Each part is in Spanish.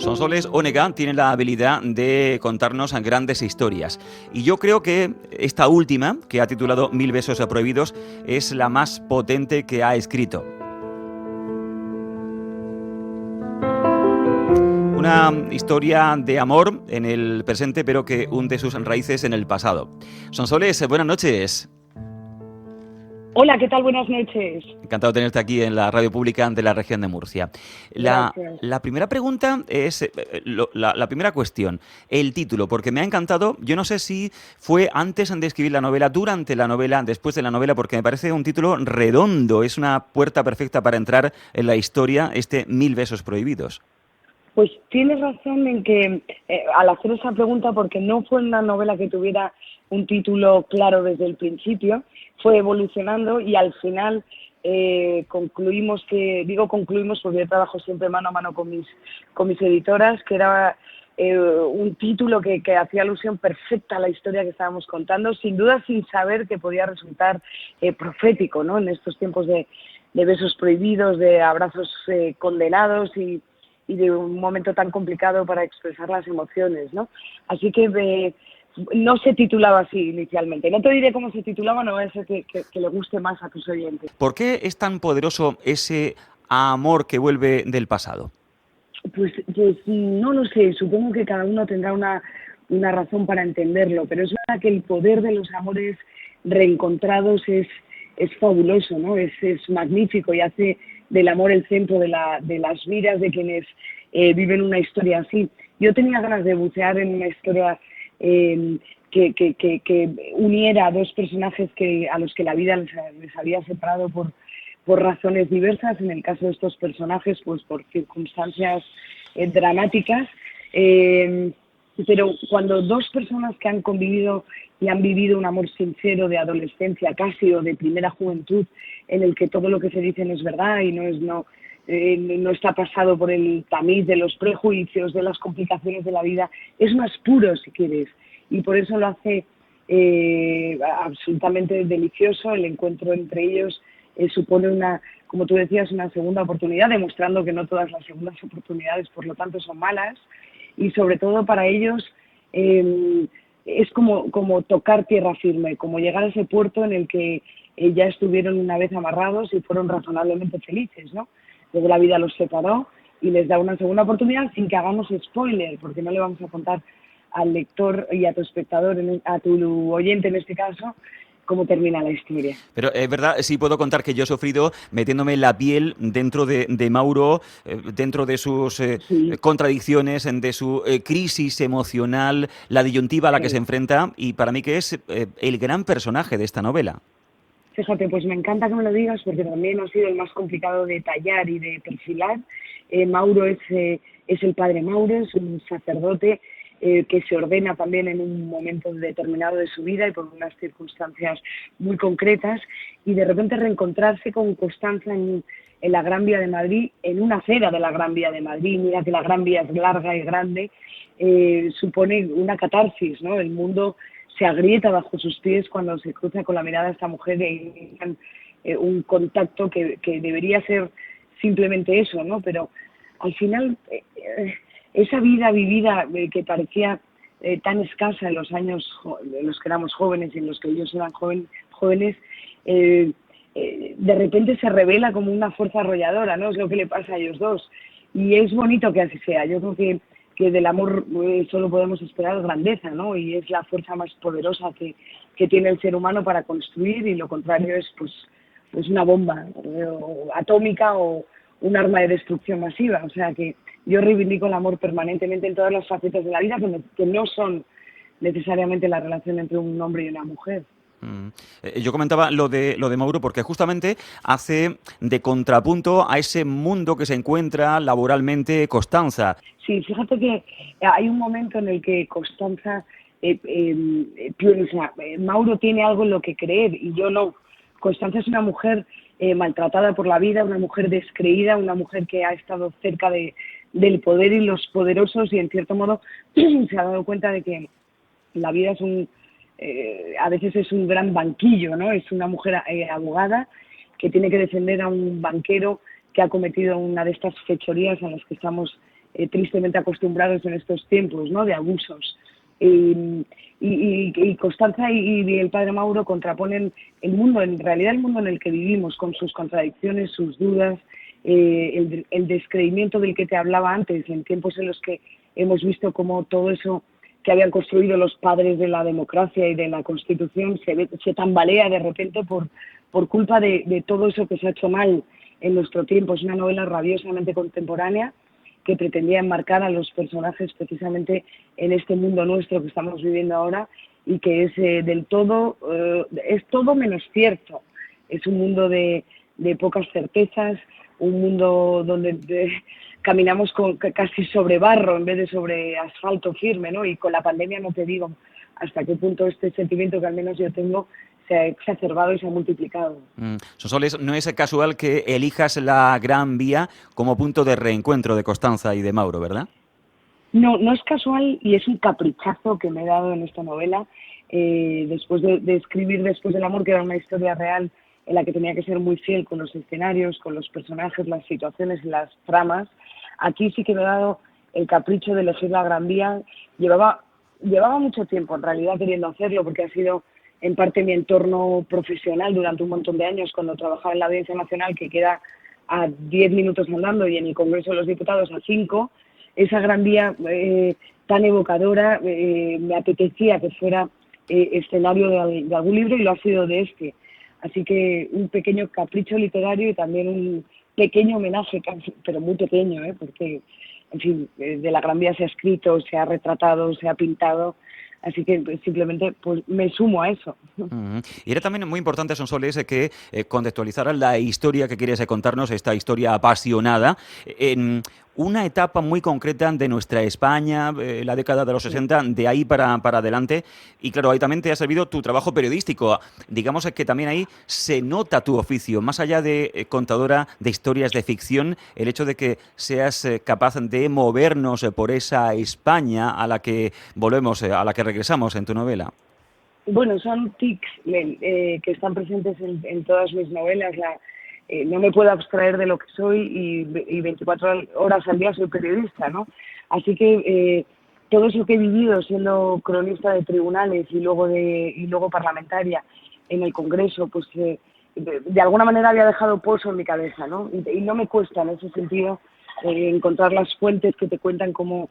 Sonsoles Onega tiene la habilidad de contarnos grandes historias. Y yo creo que esta última, que ha titulado 1000 besos prohibidos, es la más potente que ha escrito. Una historia de amor en el presente, pero que hunde sus raíces en el pasado. Sonsoles, buenas noches. Hola, ¿qué tal? Buenas noches. Encantado de tenerte aquí en la radio pública de la región de Murcia. La primera pregunta es, la primera cuestión, el título, porque me ha encantado. Yo no sé si fue antes de escribir la novela, durante la novela, después de la novela, porque me parece un título redondo. Es una puerta perfecta para entrar en la historia, 1000 besos prohibidos. Pues tienes razón en que al hacer esa pregunta, porque no fue una novela que tuviera un título claro desde el principio, fue evolucionando y al final concluimos porque yo trabajo siempre mano a mano con mis editoras, que era un título que hacía alusión perfecta a la historia que estábamos contando, sin duda sin saber que podía resultar profético, ¿no? En estos tiempos de besos prohibidos, de abrazos condenados y de un momento tan complicado para expresar las emociones, ¿no? Así que no se titulaba así inicialmente. No te diré cómo se titulaba, no es que le guste más a tus oyentes. ¿Por qué es tan poderoso ese amor que vuelve del pasado? Pues no lo sé, supongo que cada uno tendrá una razón para entenderlo, pero es verdad que el poder de los amores reencontrados es fabuloso, ¿no? Es magnífico y hace del amor el centro de las vidas de quienes viven una historia así. Yo tenía ganas de bucear en una historia que uniera a dos personajes a los que la vida les había separado por razones diversas, en el caso de estos personajes, pues por circunstancias dramáticas, pero cuando dos personas que han convivido y han vivido un amor sincero de adolescencia casi o de primera juventud, en el que todo lo que se dicen es verdad y no está pasado por el tamiz de los prejuicios, de las complicaciones de la vida, es más puro si quieres, y por eso lo hace absolutamente delicioso. El encuentro entre ellos supone como tú decías, una segunda oportunidad, demostrando que no todas las segundas oportunidades, por lo tanto, son malas, y sobre todo para ellos es como tocar tierra firme, como llegar a ese puerto en el que ya estuvieron una vez amarrados y fueron razonablemente felices, ¿no? Luego la vida los separó y les da una segunda oportunidad sin que hagamos spoiler, porque no le vamos a contar al lector y a tu espectador, a tu oyente en este caso, cómo termina la historia. Pero es verdad, sí puedo contar que yo he sufrido metiéndome la piel dentro de Mauro, dentro de sus contradicciones, de su crisis emocional, la disyuntiva a la que se enfrenta, y para mí que es el gran personaje de esta novela. Fíjate, pues me encanta que me lo digas porque también ha sido el más complicado de tallar y de perfilar. Mauro es el padre Mauro, es un sacerdote que se ordena también en un momento determinado de su vida y por unas circunstancias muy concretas, y de repente reencontrarse con Constanza en la Gran Vía de Madrid, en una acera de la Gran Vía de Madrid. Mira que la Gran Vía es larga y grande, supone una catarsis, ¿no? El mundo se agrieta bajo sus pies cuando se cruza con la mirada de esta mujer y un contacto que debería ser simplemente eso, ¿no? Pero al final esa vida vivida que parecía tan escasa en los años en los que éramos jóvenes y en los que ellos eran jóvenes, de repente se revela como una fuerza arrolladora, ¿no? Es lo que le pasa a ellos dos. Y es bonito que así sea. Yo creo que del amor solo podemos esperar grandeza, ¿no? Y es la fuerza más poderosa que tiene el ser humano para construir, y lo contrario es pues una bomba atómica o un arma de destrucción masiva. O sea que yo reivindico el amor permanentemente en todas las facetas de la vida, que no son necesariamente la relación entre un hombre y una mujer. Yo comentaba lo de Mauro porque justamente hace de contrapunto a ese mundo que se encuentra laboralmente Constanza. Sí, fíjate que hay un momento en el que Constanza piensa, Mauro tiene algo en lo que creer y yo no. Constanza es una mujer maltratada por la vida, una mujer descreída, una mujer que ha estado cerca del poder y los poderosos, y en cierto modo se ha dado cuenta de que la vida es a veces es un gran banquillo, ¿no? Es una mujer abogada que tiene que defender a un banquero que ha cometido una de estas fechorías en las que estamos tristemente acostumbrados en estos tiempos, ¿no?, de abusos. Y Constanza y el padre Mauro contraponen el mundo, en realidad el mundo en el que vivimos, con sus contradicciones, sus dudas, el descreimiento del que te hablaba antes, en tiempos en los que hemos visto cómo todo eso que habían construido los padres de la democracia y de la Constitución se tambalea de repente por culpa de todo eso que se ha hecho mal en nuestro tiempo. Es una novela rabiosamente contemporánea que pretendía enmarcar a los personajes precisamente en este mundo nuestro que estamos viviendo ahora y que es es todo menos cierto. Es un mundo de pocas certezas, un mundo donde caminamos casi sobre barro en vez de sobre asfalto firme, ¿no? Y con la pandemia no te digo hasta qué punto este sentimiento que al menos yo tengo se ha exacerbado y se ha multiplicado. Sonsoles, no es casual que elijas la Gran Vía como punto de reencuentro de Constanza y de Mauro, ¿verdad? No, no es casual y es un caprichazo que me he dado en esta novela. Después de escribir Después del amor, que era una historia real en la que tenía que ser muy fiel con los escenarios, con los personajes, las situaciones, las tramas, aquí sí que me he dado el capricho de elegir la Gran Vía. Llevaba mucho tiempo en realidad queriendo hacerlo, porque ha sido en parte mi entorno profesional durante un montón de años, cuando trabajaba en la Audiencia Nacional, que queda a 10 minutos andando, y en el Congreso de los Diputados a 5, esa Gran Vía tan evocadora, me apetecía que fuera escenario de algún libro, y lo ha sido de este. Así que un pequeño capricho literario y también un pequeño homenaje, pero muy pequeño, porque, en fin, de la Gran Vía se ha escrito, se ha retratado, se ha pintado. Así que simplemente pues me sumo a eso. Y era también muy importante, Sonsoles, que contextualizaras la historia que quieres contarnos, esta historia apasionada, en una etapa muy concreta de nuestra España, la década de los 60, de ahí para adelante. Y claro, ahí también te ha servido tu trabajo periodístico. Digamos que también ahí se nota tu oficio, más allá de contadora de historias de ficción, el hecho de que seas capaz de movernos por esa España a la que volvemos, a la que regresamos en tu novela. Bueno, son tics que están presentes en todas mis novelas. No me puedo abstraer de lo que soy y 24 horas al día soy periodista, ¿no? Así que todo eso que he vivido siendo cronista de tribunales y luego parlamentaria en el Congreso, pues de alguna manera había dejado pozo en mi cabeza, ¿no? Y no me cuesta en ese sentido encontrar las fuentes que te cuentan cómo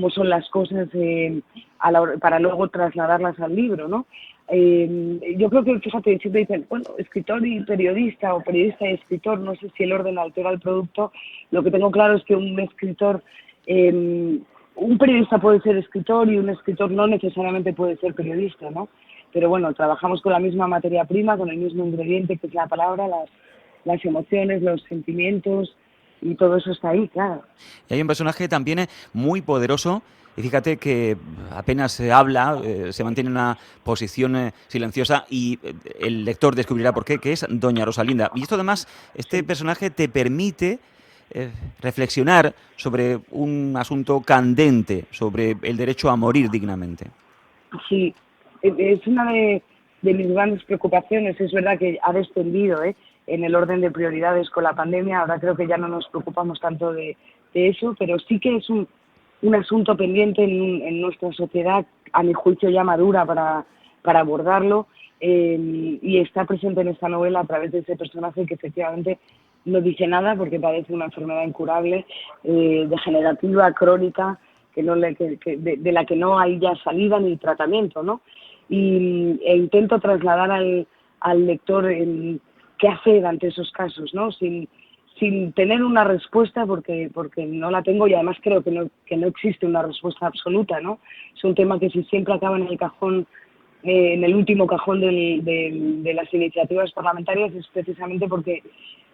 son las cosas para luego trasladarlas al libro, ¿no? Yo creo que, fíjate, siempre dicen, bueno, escritor y periodista, o periodista y escritor, no sé si el orden altera el producto. Lo que tengo claro es que un periodista puede ser escritor y un escritor no necesariamente puede ser periodista, ¿no? Pero bueno, trabajamos con la misma materia prima, con el mismo ingrediente que es la palabra, las emociones, los sentimientos, y todo eso está ahí, claro. Y hay un personaje también muy poderoso, y fíjate que apenas se habla, se mantiene en una posición silenciosa, y el lector descubrirá por qué, que es Doña Rosalinda. Y esto además, este personaje te permite reflexionar sobre un asunto candente, sobre el derecho a morir dignamente. Sí, es una de mis grandes preocupaciones. Es verdad que ha descendido en el orden de prioridades con la pandemia. Ahora creo que ya no nos preocupamos tanto de eso, pero sí que es un asunto pendiente en nuestra sociedad, a mi juicio ya madura para abordarlo, y está presente en esta novela a través de ese personaje que efectivamente no dice nada porque padece una enfermedad incurable, degenerativa, crónica, de la que no hay ya salida ni tratamiento, ¿no? E intento trasladar al lector qué hacer ante esos casos, ¿no? Sin tener una respuesta, porque no la tengo, y además creo que no existe una respuesta absoluta, ¿no? Es un tema que si siempre acaba en el cajón, en el último cajón de las iniciativas parlamentarias, es precisamente porque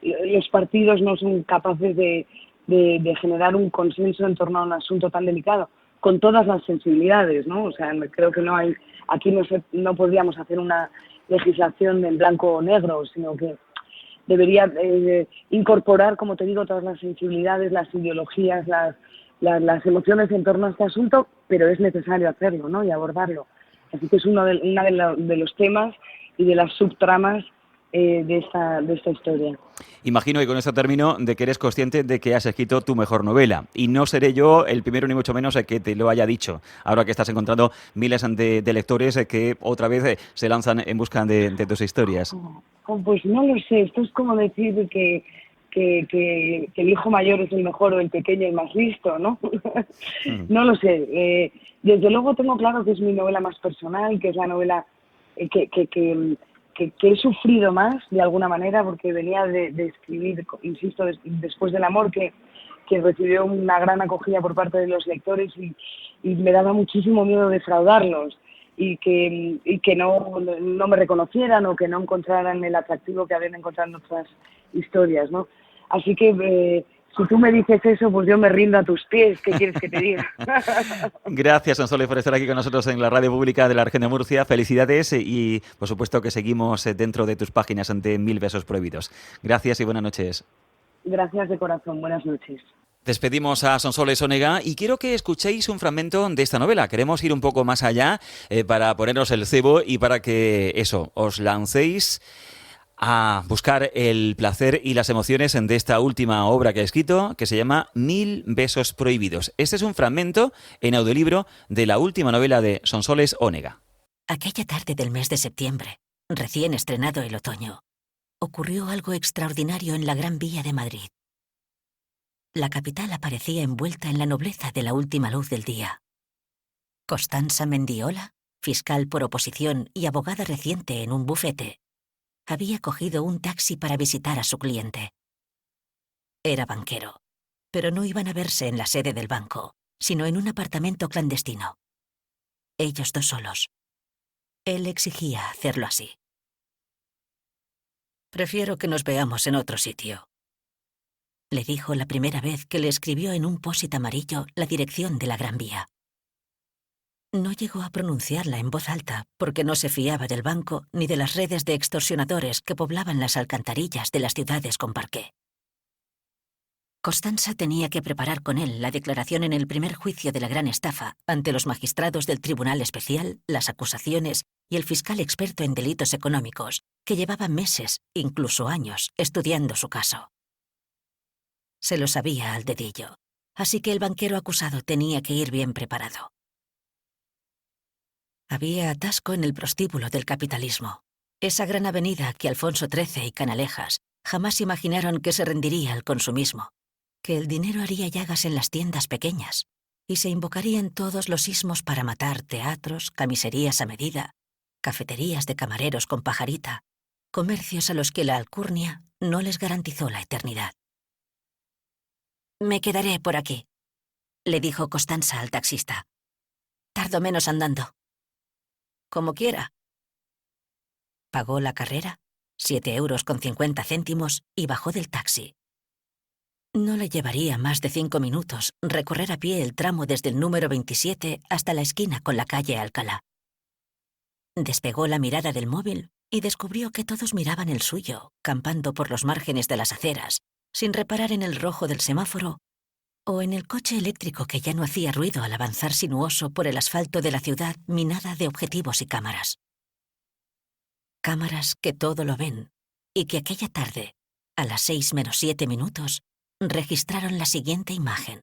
los partidos no son capaces de generar un consenso en torno a un asunto tan delicado, con todas las sensibilidades, ¿no? O sea, creo que aquí no podríamos hacer una legislación en blanco o negro, sino que debería incorporar, como te digo, todas las sensibilidades, las ideologías, las emociones en torno a este asunto, pero es necesario hacerlo, ¿no? Y abordarlo. Así que es uno de los temas y de las subtramas de esta historia. Imagino que con esto termino de que eres consciente de que has escrito tu mejor novela. Y no seré yo el primero, ni mucho menos, el que te lo haya dicho. Ahora que estás encontrando miles de lectores que otra vez se lanzan en busca de tus historias. Pues no lo sé. Esto es como decir que el hijo mayor es el mejor o el pequeño el más listo, ¿no? No lo sé. Desde luego tengo claro que es mi novela más personal, que es la novela que he sufrido más, de alguna manera, porque venía de escribir, insisto, después del amor, que recibió una gran acogida por parte de los lectores y me daba muchísimo miedo defraudarlos y que no me reconocieran o que no encontraran el atractivo que habían encontrado en otras historias, ¿no? Así que si tú me dices eso, pues yo me rindo a tus pies. ¿Qué quieres que te diga? Gracias, Sonsoles, por estar aquí con nosotros en la Radio Pública de la Región de Murcia. Felicidades y, por supuesto, que seguimos dentro de tus páginas ante Mil Besos Prohibidos. Gracias y buenas noches. Gracias de corazón. Buenas noches. Despedimos a Sonsoles Onega y quiero que escuchéis un fragmento de esta novela. Queremos ir un poco más allá para ponernos el cebo y para que os lancéis a buscar el placer y las emociones de esta última obra que he escrito, que se llama Mil Besos Prohibidos. Este es un fragmento en audiolibro de la última novela de Sonsoles Onega. Aquella tarde del mes de septiembre, recién estrenado el otoño, ocurrió algo extraordinario en la Gran Vía de Madrid. La capital aparecía envuelta en la nobleza de la última luz del día. Costanza Mendiola, fiscal por oposición y abogada reciente en un bufete, había cogido un taxi para visitar a su cliente. Era banquero, pero no iban a verse en la sede del banco, sino en un apartamento clandestino. Ellos dos solos. Él exigía hacerlo así. «Prefiero que nos veamos en otro sitio», le dijo la primera vez que le escribió en un pósit amarillo la dirección de la Gran Vía. No llegó a pronunciarla en voz alta porque no se fiaba del banco ni de las redes de extorsionadores que poblaban las alcantarillas de las ciudades con parqué. Costanza tenía que preparar con él la declaración en el primer juicio de la gran estafa ante los magistrados del Tribunal Especial, las acusaciones y el fiscal experto en delitos económicos, que llevaba meses, incluso años, estudiando su caso. Se lo sabía al dedillo, así que el banquero acusado tenía que ir bien preparado. Había atasco en el prostíbulo del capitalismo, esa gran avenida que Alfonso XIII y Canalejas jamás imaginaron que se rendiría al consumismo, que el dinero haría llagas en las tiendas pequeñas y se invocarían todos los ismos para matar teatros, camiserías a medida, cafeterías de camareros con pajarita, comercios a los que la alcurnia no les garantizó la eternidad. «Me quedaré por aquí», le dijo Costanza al taxista. «Tardo menos andando». «Como quiera». Pagó la carrera, 7,50 €, y bajó del taxi. No le llevaría más de 5 minutos recorrer a pie el tramo desde el número 27 hasta la esquina con la calle Alcalá. Despegó la mirada del móvil y descubrió que todos miraban el suyo, campando por los márgenes de las aceras, sin reparar en el rojo del semáforo o en el coche eléctrico que ya no hacía ruido al avanzar sinuoso por el asfalto de la ciudad minada de objetivos y cámaras. Cámaras que todo lo ven y que aquella tarde, a las 6:07, registraron la siguiente imagen.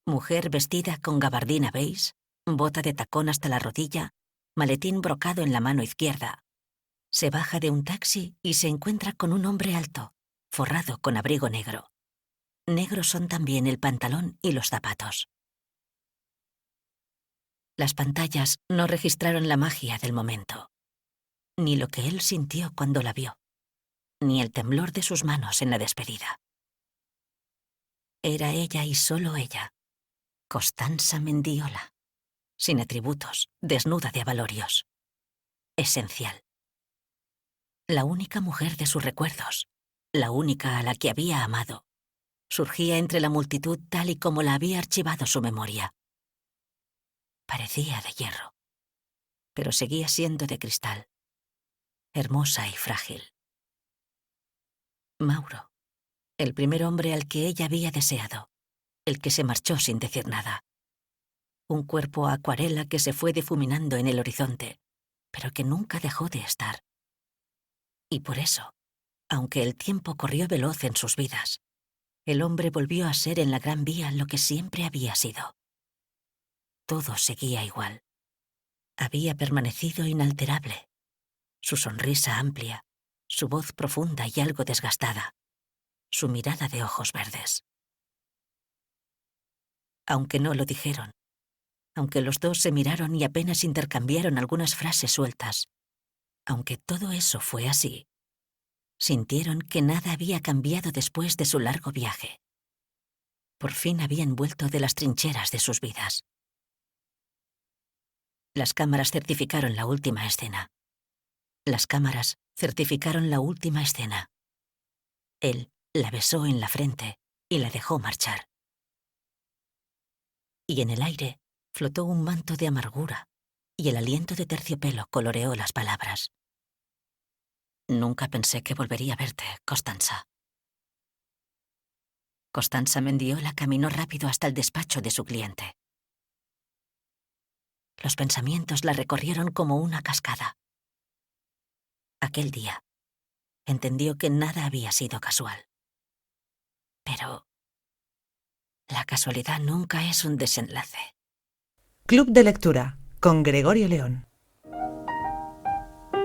Mujer vestida con gabardina beige, bota de tacón hasta la rodilla, maletín brocado en la mano izquierda. Se baja de un taxi y se encuentra con un hombre alto, forrado con abrigo negro. Negros son también el pantalón y los zapatos. Las pantallas no registraron la magia del momento, ni lo que él sintió cuando la vio, ni el temblor de sus manos en la despedida. Era ella y solo ella, Costanza Mendiola, sin atributos, desnuda de avalorios. Esencial. La única mujer de sus recuerdos, la única a la que había amado, surgía entre la multitud tal y como la había archivado su memoria. Parecía de hierro, pero seguía siendo de cristal, hermosa y frágil. Mauro, el primer hombre al que ella había deseado, el que se marchó sin decir nada. Un cuerpo a acuarela que se fue difuminando en el horizonte, pero que nunca dejó de estar, Y por eso, aunque el tiempo corrió veloz en sus vidas, el hombre volvió a ser en la Gran Vía lo que siempre había sido. Todo seguía igual. Había permanecido inalterable. Su sonrisa amplia, su voz profunda y algo desgastada, su mirada de ojos verdes. Aunque no lo dijeron, aunque los dos se miraron y apenas intercambiaron algunas frases sueltas, aunque todo eso fue así, sintieron que nada había cambiado después de su largo viaje. Por fin habían vuelto de las trincheras de sus vidas. Las cámaras certificaron la última escena. Las cámaras certificaron la última escena. Él la besó en la frente y la dejó marchar. Y en el aire flotó un manto de amargura y el aliento de terciopelo coloreó las palabras. Nunca pensé que volvería a verte, Costanza. Costanza Mendiola caminó rápido hasta el despacho de su cliente. Los pensamientos la recorrieron como una cascada. Aquel día, entendió que nada había sido casual. Pero la casualidad nunca es un desenlace. Club de lectura con Gregorio León.